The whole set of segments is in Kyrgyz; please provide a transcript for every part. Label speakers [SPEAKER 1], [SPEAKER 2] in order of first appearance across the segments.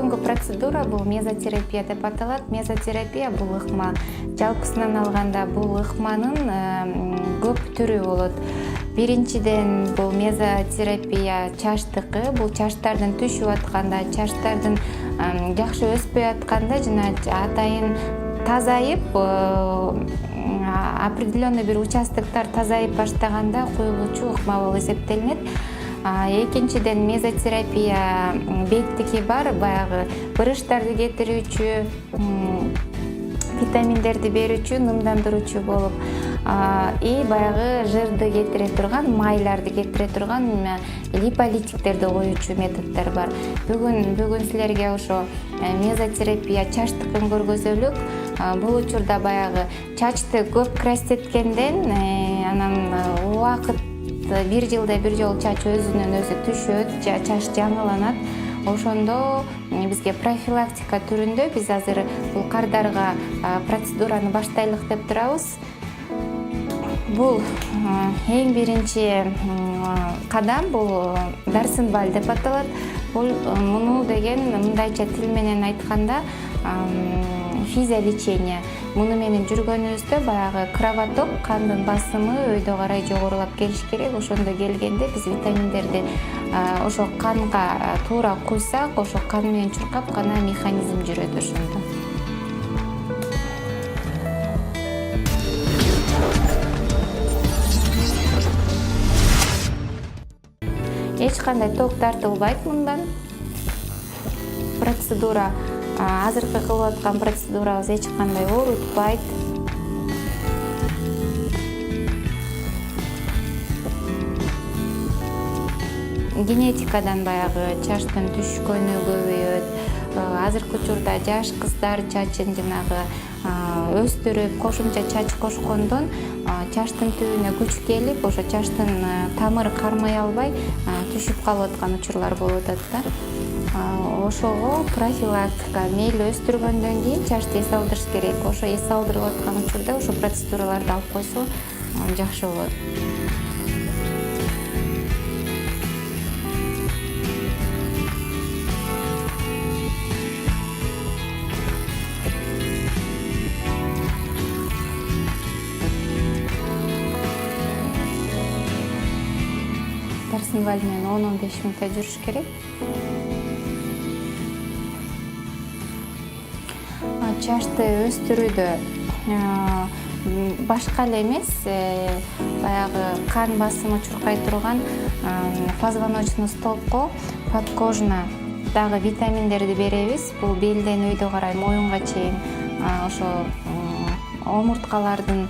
[SPEAKER 1] Соңку процедура бул мезотерапия деп аталат. Мезотерапия бул ыкма. Жалпысынан алганда бул ыкманын көп түрү болот. Биринчиден бул мезотерапия чачтыкы. Бул чачтардын түшүп атканда, чачтардын жакшы өспөй атканда жана атайын тазайып, определенный бир участоктор тазайып баштаганда коюлуучу ыкма болуп эсептелинет. Экинчиден мезотерапия беттики бар, баягы бырыштарды кетирүүчү, витаминдерди берүүчү, нымдандыруучу болуп, баягы жырды кетире турган, майларды кетире турган липолитиктерди коюучу методдор бар. Бүгүн силерге ошо мезотерапия чачтыкын көргөзөлүк. Бул учурда баягы чачты көп крастеткенден анан убакыт бир жылда бир жолу чач өзүнөн өзү түшөт, чач жаңыланат. Ошондо бизге профилактика түрүндө биз азыр бул кардарга процедураны баштайлык деп турабыз. Бул эң биринчи кадам бул Дарсенваль деп аталат. Бул муну деген мындайча тил менен айтканда физиолечение. Муну менен жүргөнүбүздө баягы кровоток, кандын басымы өйдө карай жогорулап келиш керек. Ошондо келгенде биз витаминдерди ошо канга туура куйсак, ошо кан менен чуркап гана механизм жүрөт ошондо. Эч кандай ток тартылбайт мындан. Процедура азыркы кылып аткан процедурабыз эч кандай оорутпайт. Генетикадан баягы чачтын түшкөнү көбөйөт. Азыркы учурда жаш кыздар чачын жанагы өстүрүп, кошумча чач кошкондон чачтын түбүнө күч келип, ошо чачтын тамыры кармай албай түшүп калып аткан учурлар болуп атат да. Ошого профилактика, мейли өстүргөндөн кийин чачты эс алдырыш керек. Ошо эс алдырып аткан учурда ошо процедураларды алып койсо жакшы болот. Дарсенваль менен 10-15 мүнөттө жүрүш керек. Чачты өстүрүүдө башка эле эмес, баягы кан басымы чуркай турган позвоночный столбко подкожно дагы витаминдерди беребиз. Бул белден өйдө карай моюнга чейин ошо омурткалардын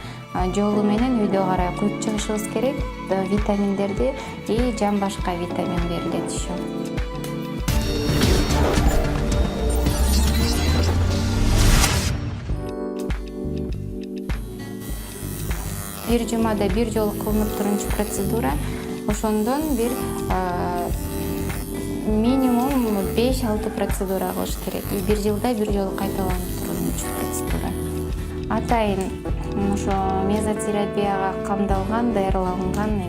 [SPEAKER 1] жолу менен өйдө карай куюп чыгышыбыз керек витаминдерди и жан башка витамин берилет еще. Бир жумада бир жолу кылынып турчу процедура. Ошондон бир минимум 5-6 процедура кылыш керек. Бир жылда бир жолу кайталанып турчу процедура. Атайын ошо мезотерапияга камдалган, даярдалган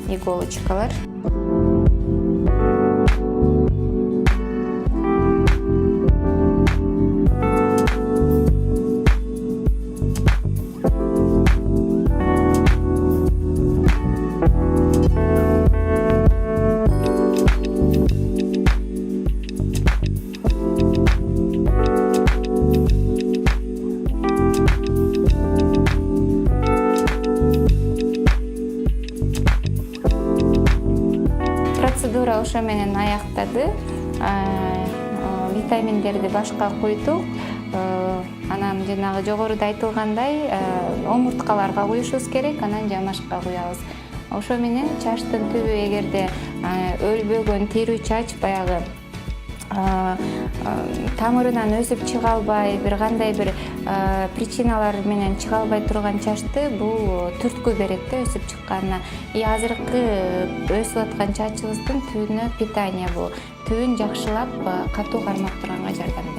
[SPEAKER 1] иголочкалар. Процедура ошо менен аяктады. Витаминдерди башка куйдук. Анан жанагы жогоруда айтылгандай омурткаларга куюшубуз керек, анан жамашка куябыз. Ошо менен чачтын түбү эгерде өлбөгөн тирүү чач баягы тамырынан өсүп чыга албай, бир кандай бир причиналар менен чыга албай турган чачты бул түрткү берет да өсүп чыкканына. Азыркы өсүп аткан чачыбыздын түбүнө питание бул. Түбүн жакшылап катуу кармап турганга жардам